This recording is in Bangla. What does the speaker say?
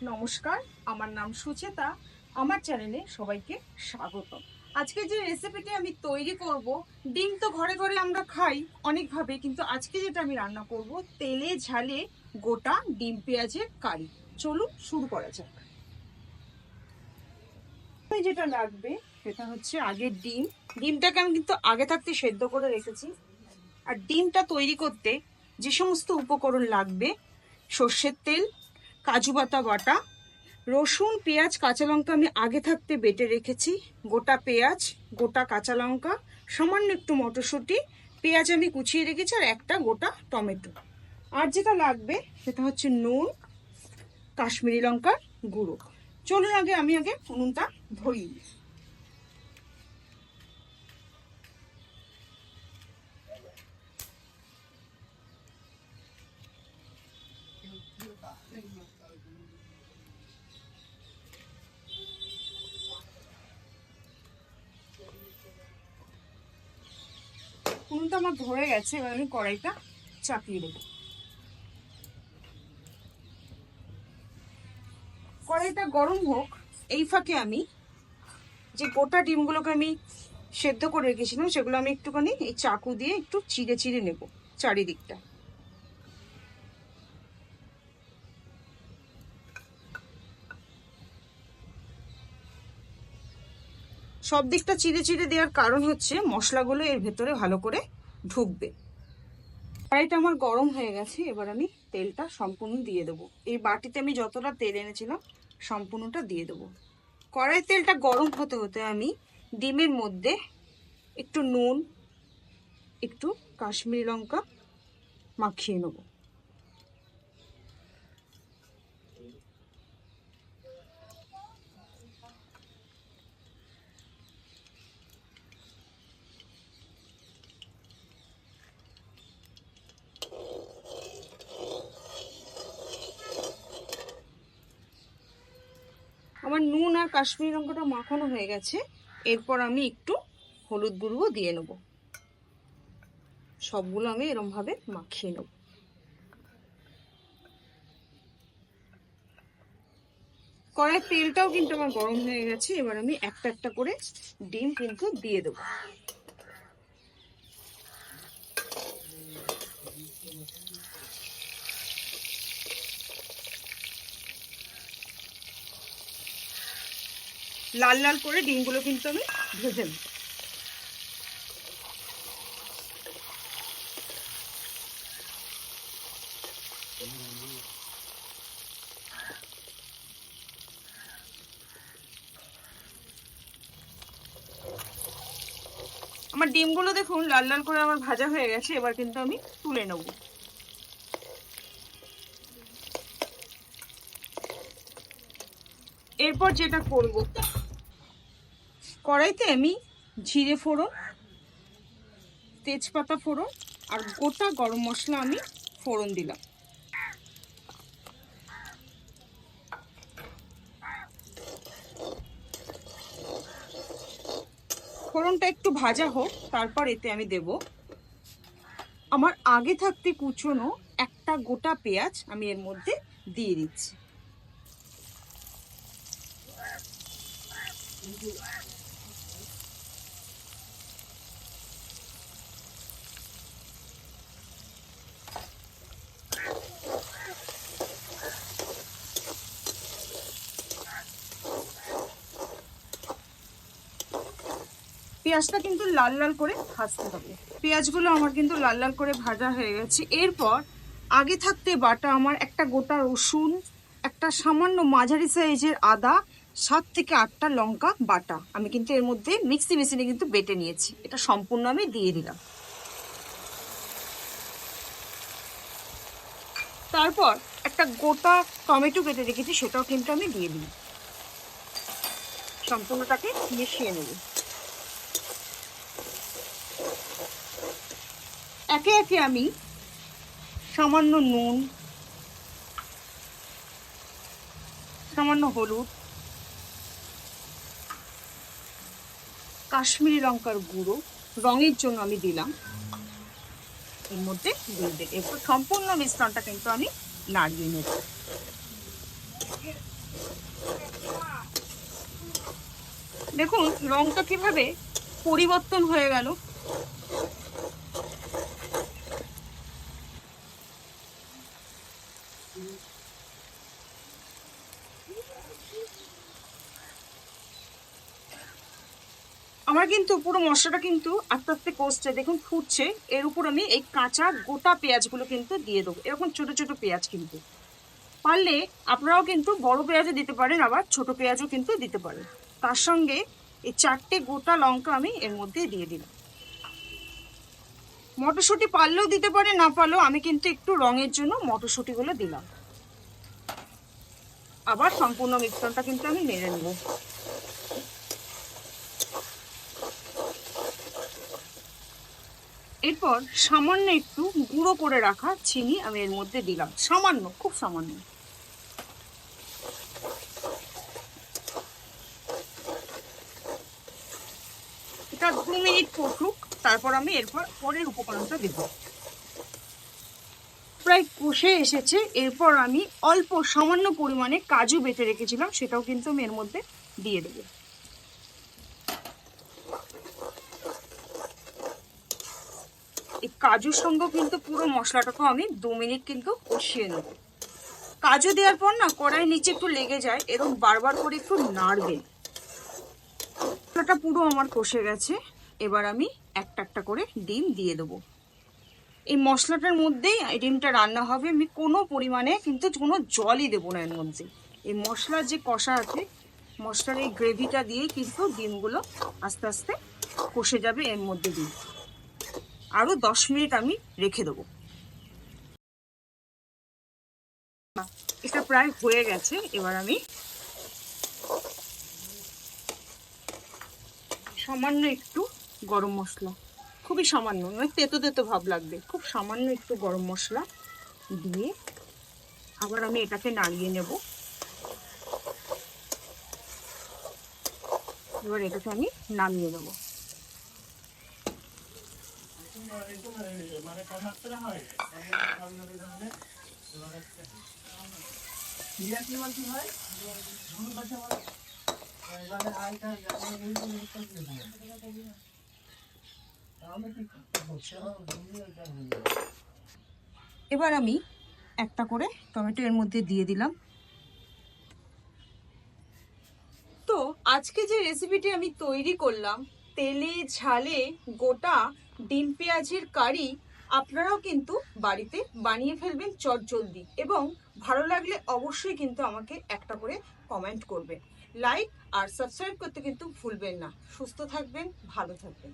নমস্কার, আমার নাম সুচেতা। আমার চ্যানেলে সবাইকে স্বাগত। আজকে যে রেসিপিটি আমি তৈরি করব, ডিম তো ঘরে ঘরে আমরা খাই অনেকভাবে, কিন্তু আজকে যেটা আমি রান্না করব তেলে ঝালে গোটা ডিম পেঁয়াজের কারি। চলুন শুরু করা যাক। যেটা লাগবে সেটা হচ্ছে আগে ডিমটাকে আমি কিন্তু আগে থাকতে সেদ্ধ করে রেখেছি। আর ডিমটা তৈরি করতে যে সমস্ত উপকরণ লাগবে: সর্ষের তেল, কাজু বাটা বাটা, রসুন, পেঁয়াজ, কাঁচা লঙ্কা আমি আগে থাকতে বেটে রেখেছি, গোটা পেঁয়াজ, গোটা কাঁচা লঙ্কা, সামান্য একটু মটরশুঁটি, পেঁয়াজ আমি কুচিয়ে রেখেছি, আর একটা গোটা টমেটো। আর যেটা লাগবে সেটা হচ্ছে নুন, কাশ্মীরি লঙ্কার গুঁড়ো। চলুন আমি আগে উনুনটা ধরিয়ে নিই। উনুনটা আমার ধরে গেছে, এবার আমি কড়াইটা চাপিয়ে দেবো। কড়াইটা গরম হোক, এই ফাঁকে আমি যে গোটা ডিমগুলোকে আমি সেদ্ধ করে রেখেছিলাম সেগুলো আমি একটুখানি এই চাকু দিয়ে একটু চিড়ে চিড়ে নেব চারিদিকটা। সব দিকটা চিড়ে চিড়ে দেওয়ার কারণ হচ্ছে মশলাগুলো এর ভেতরে ভালো করে ঢুকবে। কড়াইটা আমার গরম হয়ে গেছে, এবার আমি তেলটা সম্পূর্ণ দিয়ে দেবো। এই বাটিতে আমি যতটা তেল এনেছিলাম সম্পূর্ণটা দিয়ে দেবো। কড়াই তেলটা গরম হতে হতে আমি ডিমের মধ্যে একটু নুন, একটু কাশ্মীরি লঙ্কা মাখিয়ে নেব। আমার নুন আর কাশ্মীরি লঙ্কাটা মাখানো হয়ে গেছে, এরপর আমি একটু হলুদ গুঁড়ো দিয়ে নেব। সবগুলো আমি এরকম ভাবে মাখিয়ে নেব। কড়াই তেলটাও কিন্তু আমার গরম হয়ে গেছে, এবার আমি একটা একটা করে ডিম কিন্তু দিয়ে দেবো। লাল লাল করে ডিমগুলো কিন্তু আমি ভেজে নেব। আমার ডিমগুলো দেখুন লাল লাল করে আমার ভাজা হয়ে গেছে, এবার কিন্তু আমি তুলে নেব। এরপর যেটা করব, কড়াইতে আমি জিরে ফোড়ন, তেজপাতা ফোড়ন আর গোটা গরম মশলা আমি ফোড়ন দিলাম। ফোড়নটা একটু ভাজা হোক, তারপর এতে আমি দেব আমার আগে থাকতে কুচোনো একটা গোটা পেঁয়াজ, আমি এর মধ্যে দিয়ে দিচ্ছি। পেঁয়াজটা কিন্তু লাল লাল করে ভাজতে হবে। পেঁয়াজগুলো আমার কিন্তু লাল লাল করে ভাজা হয়ে গেছে। এরপর আগে থাকতে বাটা আমার একটা গোটা রসুন, একটা সামান্য মাঝারি সাইজের আদা, 7 থেকে 8টা লঙ্কা বাটা আমি কিন্তু এর মধ্যে মিক্সি মেশিনে কিন্তু বেটে নিয়েছি। এটা সম্পূর্ণ আমি দিয়ে দিলাম। তারপর একটা গোটা টমেটো কেটে রেখেছি, সেটাও কিন্তু আমি দিয়ে দিই। সম্পূর্ণটাকে মিশিয়ে নেব। একে একে আমি সামান্য নুন, সামান্য হলুদ, কাশ্মীরি লঙ্কার গুঁড়ো রঙের জন্য আমি দিলাম, এর মধ্যে দিয়ে দেব। এরপর সম্পূর্ণ মিশ্রণটা কিন্তু আমি নাড়িয়ে নেব। দেখুন রংটা কিভাবে পরিবর্তন হয়ে গেল। আমার কিন্তু পুরো মশলাটা কিন্তু আস্তে আস্তে কষছে, দেখুন ফুটছে। এর উপর আমি এই কাঁচা গোটা পেঁয়াজগুলো কিন্তু দিয়ে দেবো, এরকম ছোট ছোট পেঁয়াজ। কিন্তু পারলে আপনারাও কিন্তু বড় পেঁয়াজও দিতে পারেন, আবার ছোট পেঁয়াজও কিন্তু দিতে পারেন। তার সঙ্গে এই 4টে গোটা লঙ্কা আমি এর মধ্যে দিয়ে দিলাম। মটরশুঁটি পারলেও দিতে পারে, না পারলেও আমি কিন্তু একটু রঙের জন্য মটরশুঁটিগুলো দিলাম। আবার সম্পূর্ণ মিশ্রণটা কিন্তু আমি নেড়ে নেব। এরপর সামান্য একটু গুঁড়ো করে রাখা চিনি আমি এর মধ্যে দিলাম, সামান্য, খুব সামান্য। এটা 2 মিনিট ফুটুক, তারপর আমি এরপর পরের উপকরণটা দেব। প্রায় কষে এসেছে। এরপর আমি অল্প সামান্য পরিমাণে কাজু বেটে রেখেছিলাম, সেটাও কিন্তু আমি এর মধ্যে দিয়ে দেবো। এই কাজুর সঙ্গেও কিন্তু পুরো মশলাটাকেও আমি 2 মিনিট কিন্তু কষিয়ে নেব। কাজু দেওয়ার পর না কড়াই নিচে একটু লেগে যায়, এরকম বারবার করে একটু নাড়বে। মশলাটা পুরো আমার কষে গেছে। এবার আমি একটা একটা করে ডিম দিয়ে দেবো। এই মশলাটার মধ্যেই এই ডিমটা রান্না হবে। আমি কোনো পরিমাণে কিন্তু কোনো জলই দেবো না এর মধ্যে। এই মশলার যে কষা আছে, মশলার এই গ্রেভিটা দিয়েই কিন্তু ডিমগুলো আস্তে আস্তে কষে যাবে এর মধ্যে দিয়ে। আরও 10 মিনিট আমি রেখে দেবো। এটা প্রায় হয়ে গেছে। এবার আমি সামান্য একটু গরম মশলা, খুবই সামান্য, মানে তেতো তেতো ভাব লাগবে, খুব সামান্য একটু গরম মশলা দিয়ে আবার আমি এটাকে নাড়িয়ে নেব। এবার এটাকে আমি নামিয়ে দেবো। এবার আমি একটা করে টমেটো এর মধ্যে দিয়ে দিলাম। তো আজকে যে রেসিপিটি আমি তৈরি করলাম, তেলে ঝালে গোটা ডিম পেঁয়াজের কারি, আপনারাও কিন্তু বাড়িতে বানিয়ে ফেলবেন চটজলদি। এবং ভালো লাগলে অবশ্যই কিন্তু আমাকে একটা করে কমেন্ট করবেন। লাইক আর সাবস্ক্রাইব করতে কিন্তু ভুলবেন না। সুস্থ থাকবেন, ভালো থাকবেন।